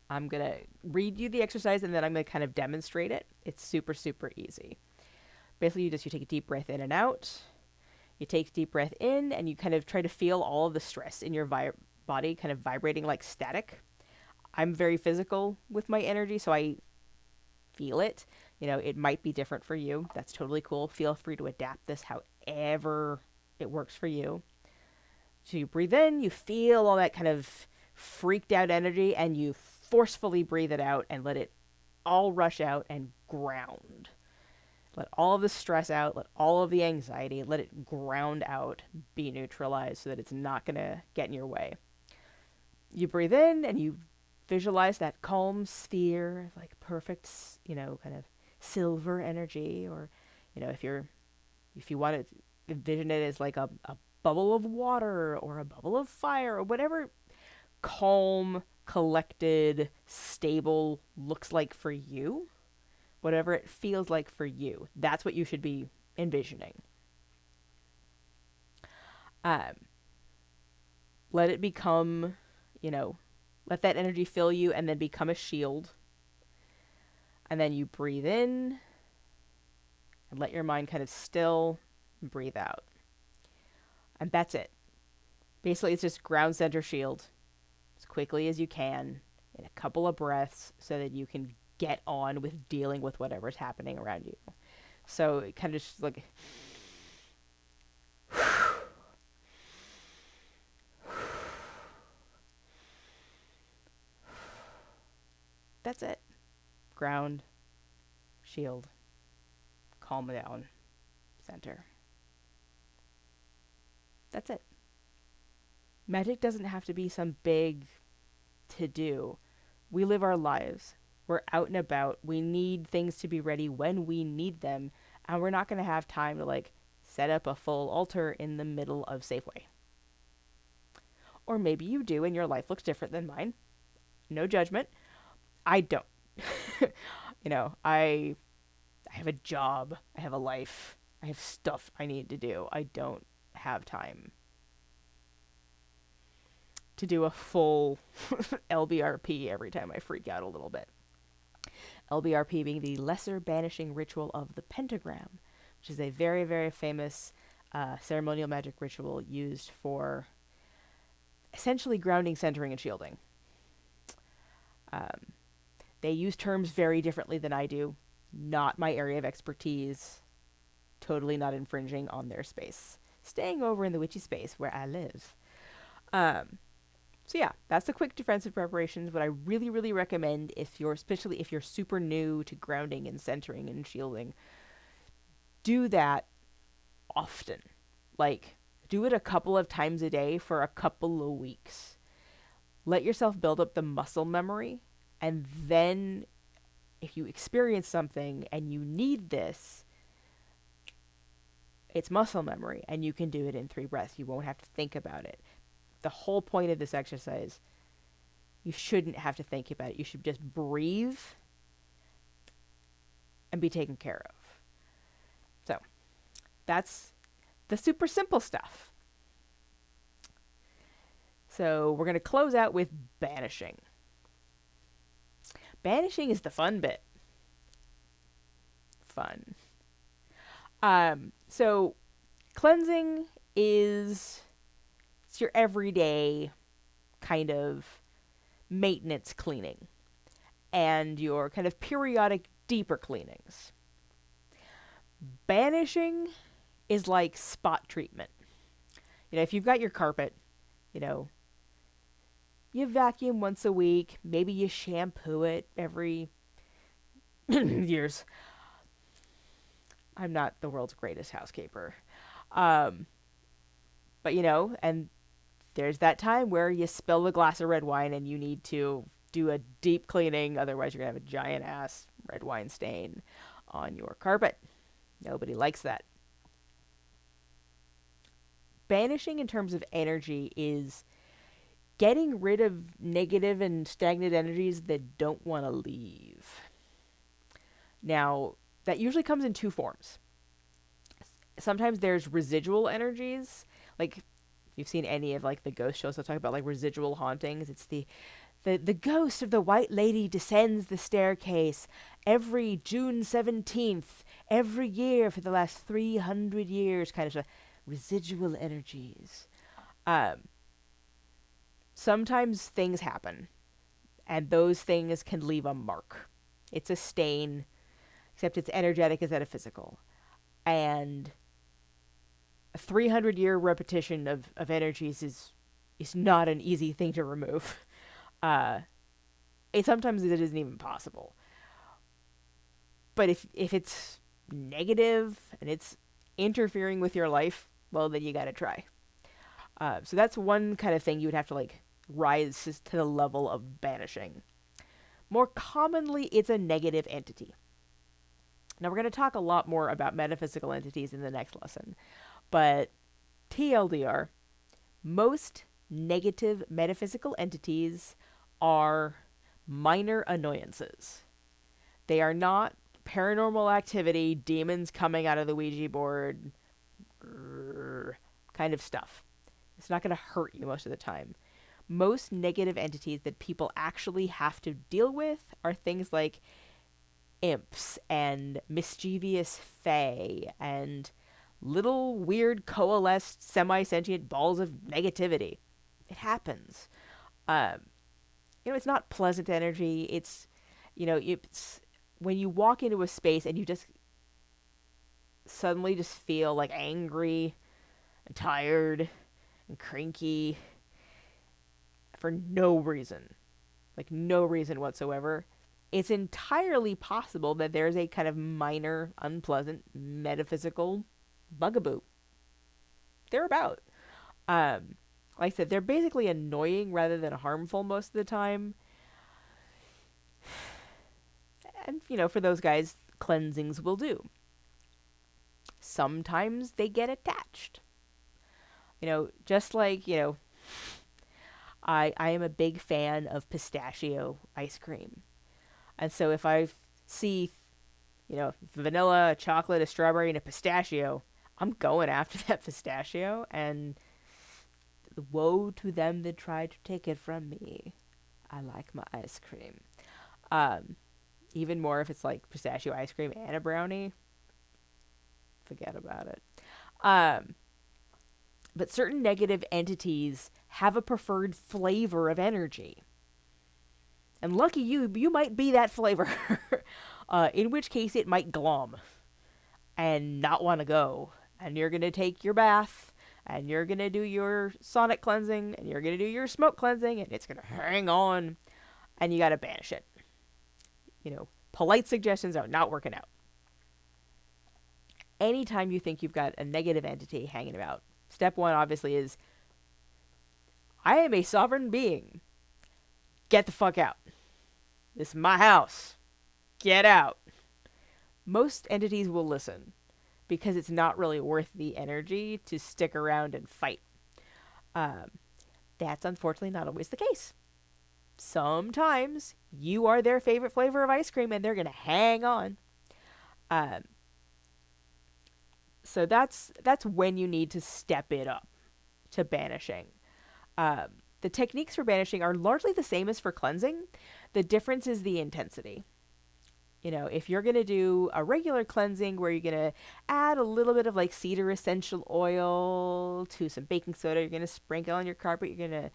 I'm going to read you the exercise and then I'm going to kind of demonstrate it. It's super, super easy. Basically, you take a deep breath in and out. You take a deep breath in and you kind of try to feel all of the stress in your body kind of vibrating like static. I'm very physical with my energy, so I feel it. It might be different for you. That's totally cool. Feel free to adapt this however it works for you. So you breathe in, you feel all that kind of freaked out energy, and you forcefully breathe it out and let it all rush out and ground. Let all of the stress out, let all of the anxiety, let it ground out, be neutralized so that it's not going to get in your way. You breathe in and you visualize that calm sphere, like perfect, kind of silver energy, or, if you want to envision it as like a bubble of water or a bubble of fire or whatever calm, collected, stable looks like for you, whatever it feels like for you, that's what you should be envisioning. Let it become, let that energy fill you and then become a shield. And then you breathe in and let your mind kind of still and breathe out. And that's it. Basically, it's just ground, center, shield as quickly as you can in a couple of breaths so that you can get on with dealing with whatever's happening around you. So it kind of just like that's it. Ground, shield, calm down, center. That's it. Magic doesn't have to be some big to-do. We live our lives. We're out and about. We need things to be ready when we need them. And we're not going to have time to like set up a full altar in the middle of Safeway. Or maybe you do and your life looks different than mine. No judgment. I don't. I have a job. I have a life. I have stuff I need to do. I don't have time to do a full LBRP every time I freak out a little bit. LBRP being the Lesser Banishing Ritual of the Pentagram, which is a very, very famous ceremonial magic ritual used for essentially grounding, centering, and shielding. They use terms very differently than I do. Not my area of expertise. Totally not infringing on their space. Staying over in the witchy space where I live. So yeah, that's the quick defensive preparations. What I really, really recommend especially if you're super new to grounding and centering and shielding, do that often. Like, do it a couple of times a day for a couple of weeks. Let yourself build up the muscle memory, and then if you experience something and you need this, it's muscle memory, and you can do it in 3 breaths. You won't have to think about it. The whole point of this exercise, you shouldn't have to think about it. You should just breathe and be taken care of. So, that's the super simple stuff. So, we're going to close out with banishing. Banishing is the fun bit. Fun. So, cleansing is... it's your everyday kind of maintenance cleaning and your kind of periodic deeper cleanings. Banishing is like spot treatment. If you've got your carpet, you vacuum once a week, maybe you shampoo it every years. I'm not the world's greatest housekeeper. Um, but, and there's that time where you spill a glass of red wine and you need to do a deep cleaning. Otherwise, you're going to have a giant ass red wine stain on your carpet. Nobody likes that. Banishing in terms of energy is getting rid of negative and stagnant energies that don't want to leave. Now, that usually comes in two forms. Sometimes there's residual energies, like if you've seen any of like the ghost shows that talk about like residual hauntings. It's the ghost of the white lady descends the staircase every June 17th every year for the last 300 years, kind of stuff. Residual energies. Sometimes things happen, and those things can leave a mark. It's a stain, except it's energetic instead of physical. And a 300-year repetition of energies is not an easy thing to remove. Sometimes it isn't even possible. But if it's negative and it's interfering with your life, well, then you gotta try. So that's one kind of thing you would have to like rise to the level of banishing. More commonly, it's a negative entity. Now, we're going to talk a lot more about metaphysical entities in the next lesson, but TLDR, most negative metaphysical entities are minor annoyances. They are not paranormal activity, demons coming out of the Ouija board, kind of stuff. It's not going to hurt you most of the time. Most negative entities that people actually have to deal with are things like imps and mischievous fae and little weird coalesced semi-sentient balls of negativity. It happens. It's not pleasant energy. It's when you walk into a space and you just suddenly just feel like angry and tired and cranky for no reason. Like no reason whatsoever. It's entirely possible that there's a kind of minor, unpleasant, metaphysical bugaboo. They're about. Like I said, they're basically annoying rather than harmful most of the time. And, for those guys, cleansings will do. Sometimes they get attached. Just like, I am a big fan of pistachio ice cream. And so if I see, vanilla, a chocolate, a strawberry, and a pistachio, I'm going after that pistachio, and woe to them that try to take it from me. I like my ice cream. Even more if it's like pistachio ice cream and a brownie. Forget about it. But certain negative entities have a preferred flavor of energy. And lucky you might be that flavor. In which case it might glom and not want to go. And you're going to take your bath, and you're going to do your sonic cleansing, and you're going to do your smoke cleansing, and it's going to hang on, and you got to banish it. Polite suggestions are not working out. Anytime you think you've got a negative entity hanging about, step one obviously is, I am a sovereign being. Get the fuck out. This is my house. Get out. Most entities will listen because it's not really worth the energy to stick around and fight. That's unfortunately not always the case. Sometimes you are their favorite flavor of ice cream and they're going to hang on. So that's when you need to step it up to banishing. The techniques for banishing are largely the same as for cleansing. The difference is the intensity. If you're going to do a regular cleansing where you're going to add a little bit of like cedar essential oil to some baking soda, you're going to sprinkle on your carpet, you're going to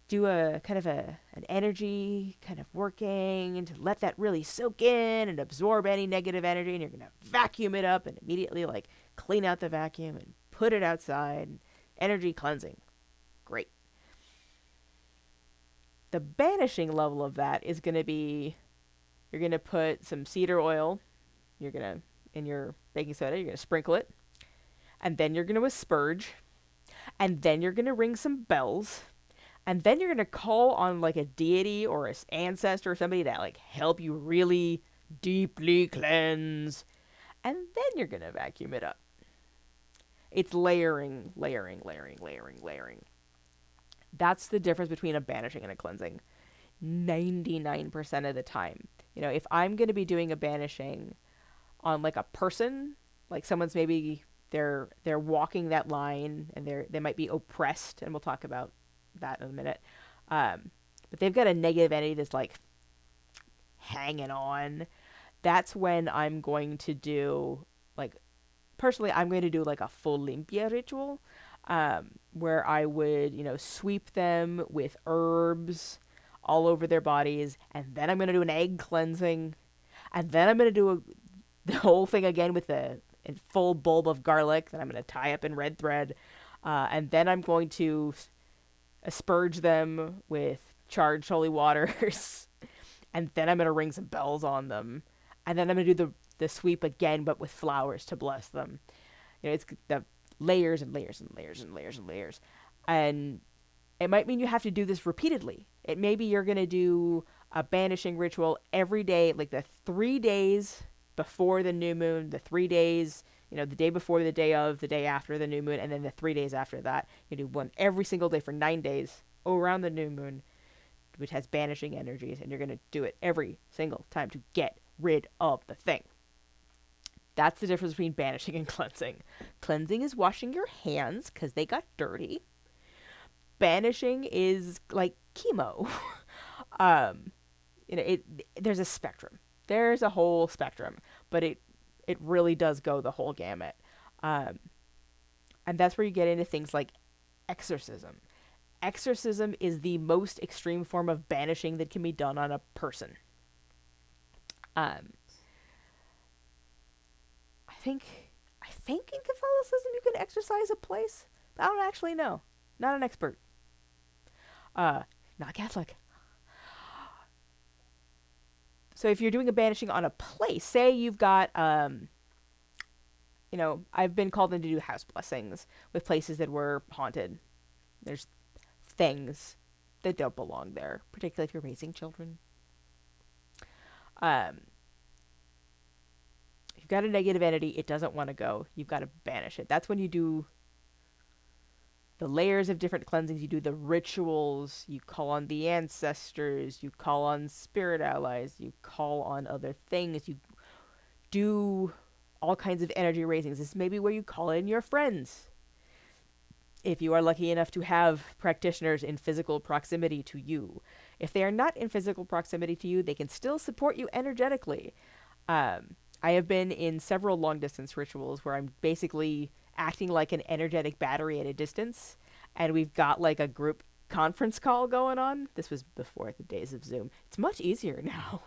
do a kind of an energy kind of working and to let that really soak in and absorb any negative energy, and you're going to vacuum it up and immediately like clean out the vacuum and put it outside. Energy cleansing. Great. The banishing level of that is going to be You're going to put some cedar oil. You're going to, in your baking soda, you're going to sprinkle it. And then you're going to asperge. And then you're going to ring some bells. And then you're going to call on like a deity or an ancestor or somebody to like help you really deeply cleanse. And then you're going to vacuum it up. It's layering, layering, layering, layering, layering. That's the difference between a banishing and a cleansing. 99% of the time. You know, if I'm going to be doing a banishing on like a person, like someone's maybe they're walking that line and they might be oppressed, and we'll talk about that in a minute. But they've got a negative entity that's like hanging on. That's when I'm going to do like, personally, I'm going to do like a full limpia ritual, where I would, you know, sweep them with herbs all over their bodies, and then I'm going to do an egg cleansing, and then I'm going to do the whole thing again with a full bulb of garlic that I'm going to tie up in red thread, and then I'm going to asperge them with charged holy waters, and then I'm going to ring some bells on them, and then I'm going to do the sweep again, but with flowers to bless them. You know, it's the layers and layers and layers and layers and layers. And it might mean you have to do this repeatedly. It maybe you're going to do a banishing ritual every day, like the 3 days before the new moon, the 3 days, you know, the day before, the day of, the day after the new moon, and then the 3 days after that. You do one every single day for 9 days around the new moon, which has banishing energies, and you're going to do it every single time to get rid of the thing. That's the difference between banishing and cleansing. Cleansing is washing your hands because they got dirty. Banishing is like chemo. You know, there's a spectrum. There's a whole spectrum, but it really does go the whole gamut. And that's where you get into things like exorcism. Exorcism is the most extreme form of banishing that can be done on a person. I think in Catholicism you can exorcise a place, but I don't actually know. Not an expert. Not Catholic. So if you're doing a banishing on a place, say you've got, you know, I've been called in to do house blessings with places that were haunted. There's things that don't belong there, particularly if you're raising children. You've got a negative entity, it doesn't want to go. You've got to banish it. That's when you do the layers of different cleansings. You do the rituals, you call on the ancestors, you call on spirit allies, you call on other things, you do all kinds of energy raisings. This may be where you call in your friends. If you are lucky enough to have practitioners in physical proximity to you. If they are not in physical proximity to you, they can still support you energetically. I have been in several long-distance rituals where I'm basically acting like an energetic battery at a distance, and we've got like a group conference call going on. This was before the days of Zoom. It's much easier now.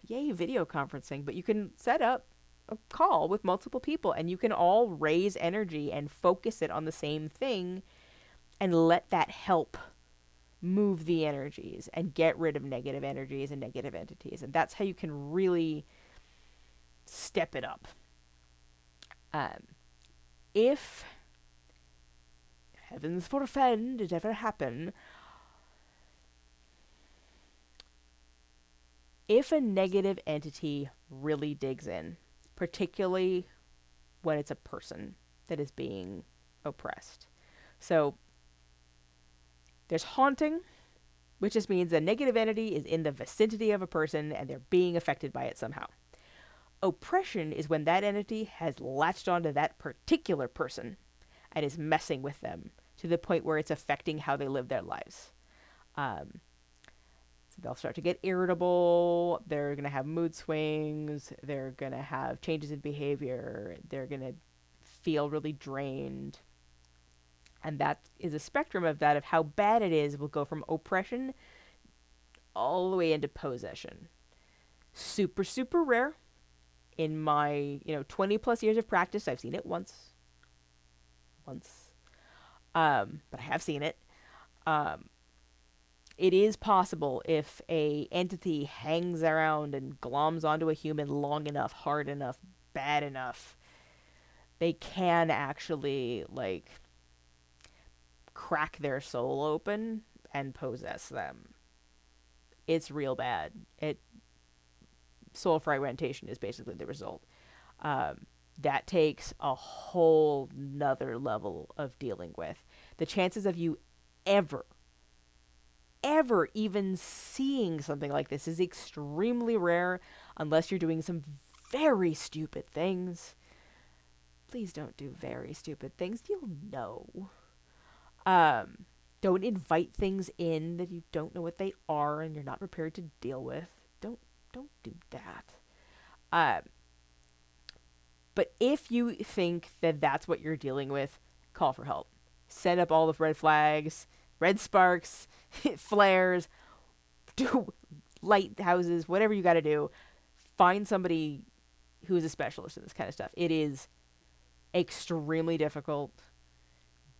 Yay, video conferencing, but you can set up a call with multiple people, and you can all raise energy and focus it on the same thing and let that help move the energies and get rid of negative energies and negative entities. And that's how you can really step it up. If, heavens forfend, it ever happen, if a negative entity really digs in, particularly when it's a person that is being oppressed. So there's haunting, which just means a negative entity is in the vicinity of a person and they're being affected by it somehow. Oppression is when that entity has latched onto that particular person and is messing with them to the point where it's affecting how they live their lives. So they'll start to get irritable, they're going to have mood swings, they're going to have changes in behavior, they're going to feel really drained. And that is a spectrum of that, of how bad it is, will go from oppression all the way into possession. Super, super rare. In my, 20 plus years of practice, I've seen it once. But I have seen it. it is possible if a entity hangs around and gloms onto a human long enough, hard enough, bad enough, they can actually, like, crack their soul open and possess them. It's real bad. Soul fragmentation is basically the result. That takes a whole nother level of dealing with. The chances of you ever, ever even seeing something like this is extremely rare unless you're doing some very stupid things. Please don't do very stupid things. You'll know. Don't invite things in that you don't know what they are and you're not prepared to deal with. Don't do that. But if you think that that's what you're dealing with, call for help. Set up all the red flags, red sparks, flares, do lighthouses, whatever you got to do. Find somebody who is a specialist in this kind of stuff. It is extremely difficult.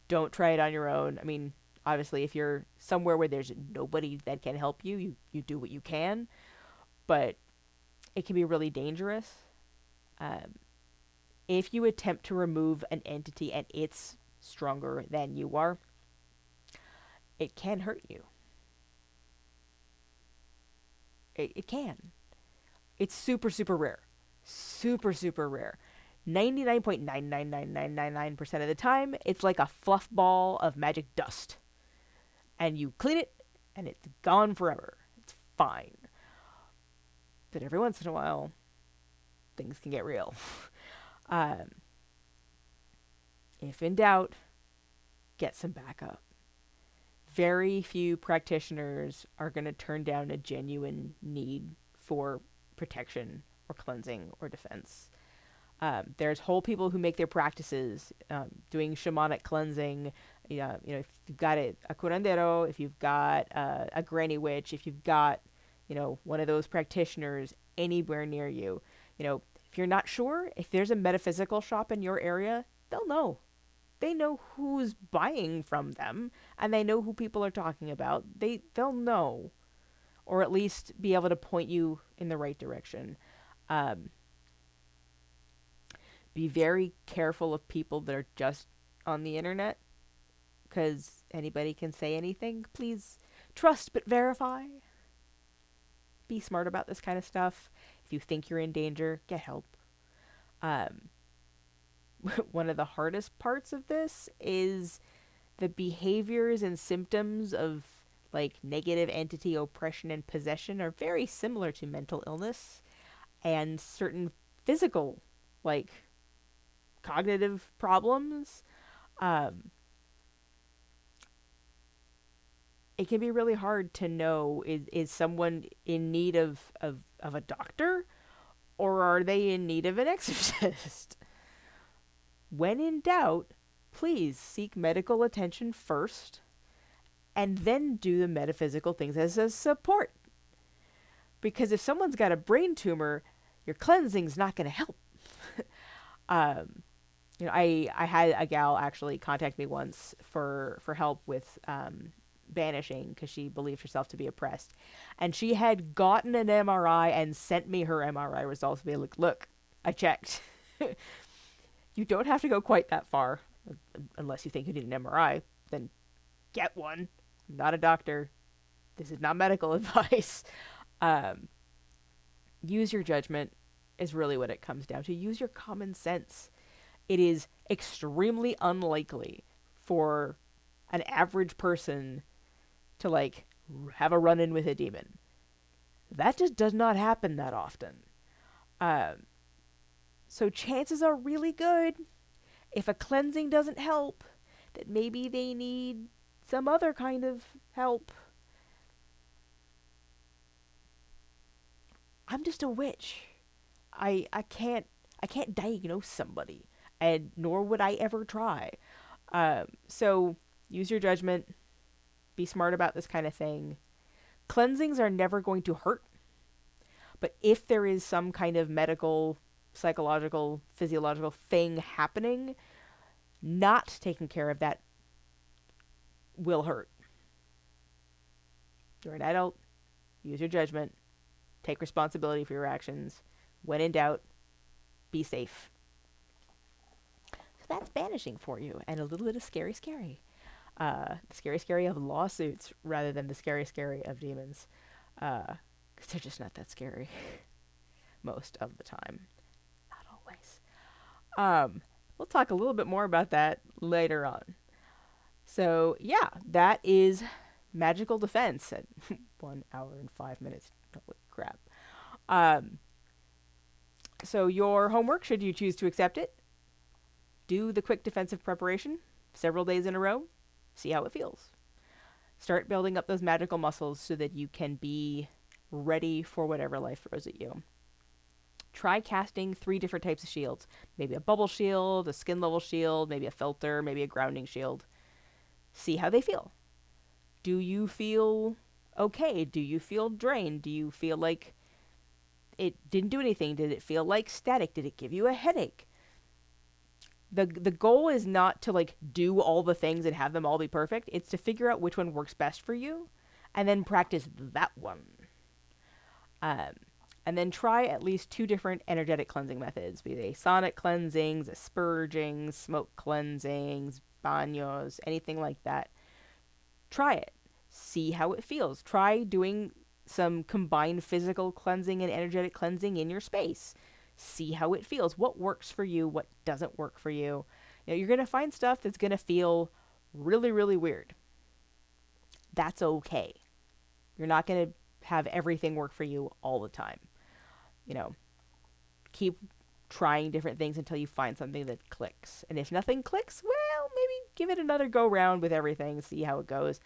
Don't try it on your own. I mean, obviously, if you're somewhere where there's nobody that can help you, you do what you can. But it can be really dangerous. If you attempt to remove an entity and it's stronger than you are, it can hurt you. It can. It's super, super rare. Super, super rare. 99.99999% of the time, it's like a fluff ball of magic dust. And you clean it, and it's gone forever. It's fine. But every once in a while, things can get real. If in doubt, get some backup. Very few practitioners are going to turn down a genuine need for protection or cleansing or defense. There's whole people who make their practices doing shamanic cleansing. If you've got a curandero, if you've got a granny witch, if you've got, one of those practitioners anywhere near you, if you're not sure, if there's a metaphysical shop in your area, they'll know. They know who's buying from them, and they know who people are talking about. They'll know, or at least be able to point you in the right direction. Be very careful of people that are just on the internet, because anybody can say anything. Please trust but verify. Be smart about this kind of stuff. If you think you're in danger, get help. One of the hardest parts of this is the behaviors and symptoms of, like, negative entity oppression and possession are very similar to mental illness and certain physical, like, cognitive problems. It can be really hard to know, is someone in need of a doctor, or are they in need of an exorcist? When in doubt, please seek medical attention first, and then do the metaphysical things as a support. Because if someone's got a brain tumor, your cleansing's not going to help. I had a gal actually contact me once for help with banishing, because she believed herself to be oppressed. And she had gotten an MRI and sent me her MRI results to be like, look, I checked. You don't have to go quite that far, unless you think you need an MRI. Then get one. I'm not a doctor. This is not medical advice. Use your judgment is really what it comes down to. Use your common sense. It is extremely unlikely for an average person to, like, have a run-in with a demon. That just does not happen that often. So chances are really good, if a cleansing doesn't help, that maybe they need some other kind of help. I'm just a witch. I can't diagnose somebody, and nor would I ever try. So use your judgment. Be smart about this kind of thing. Cleansings are never going to hurt, but if there is some kind of medical, psychological, physiological thing happening, not taking care of that will hurt. You're an adult. Use your judgment. Take responsibility for your actions. When in doubt, be safe. So that's banishing for you, and a little bit of scary, scary. Scary of lawsuits rather than the scary of demons. Because they're just not that scary most of the time. Not always. We'll talk a little bit more about that later on. So, yeah, that is magical defense at 1 hour and 5 minutes. Holy crap. So your homework, should you choose to accept it, do the quick defensive preparation several days in a row. See how it feels. Start building up those magical muscles so that you can be ready for whatever life throws at you. Try casting 3 different types of shields. Maybe a bubble shield, a skin level shield, maybe a filter, maybe a grounding shield. See how they feel. Do you feel okay? Do you feel drained? Do you feel like it didn't do anything? Did it feel like static? Did it give you a headache? The goal is not to like do all the things and have them all be perfect. It's to figure out which one works best for you and then practice that one. And then try at least 2 different energetic cleansing methods, be they sonic cleansings, aspergings, smoke cleansings, baños, anything like that. Try it. See how it feels. Try doing some combined physical cleansing and energetic cleansing in your space. See how it feels. What works for you, what doesn't work for you. You know, you're going to find stuff that's going to feel really, really weird. That's okay. You're not going to have everything work for you all the time. You know, keep trying different things until you find something that clicks. And if nothing clicks, well, maybe give it another go round with everything, see how it goes.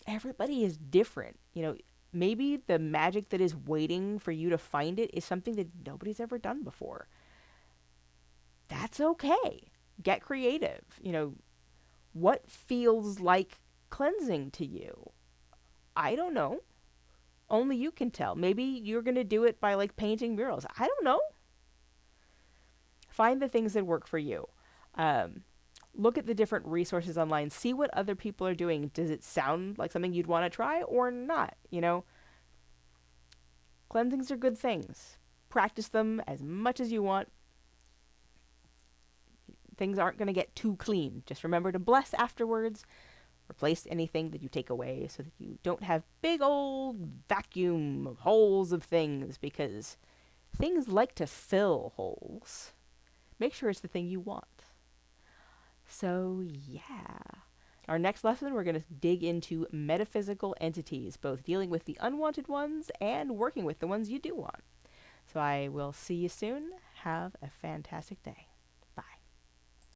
Everybody is different. You know, maybe the magic that is waiting for you to find it is something that nobody's ever done before. That's okay. Get creative. You know, what feels like cleansing to you? I don't know. Only you can tell. Maybe you're going to do it by like painting murals. I don't know. Find the things that work for you. Look at the different resources online. See what other people are doing. Does it sound like something you'd want to try or not? You know, cleansings are good things. Practice them as much as you want. Things aren't going to get too clean. Just remember to bless afterwards. Replace anything that you take away so that you don't have big old vacuum of holes of things, because things like to fill holes. Make sure it's the thing you want. So, yeah. Our next lesson, we're going to dig into metaphysical entities, both dealing with the unwanted ones and working with the ones you do want. So I will see you soon. Have a fantastic day.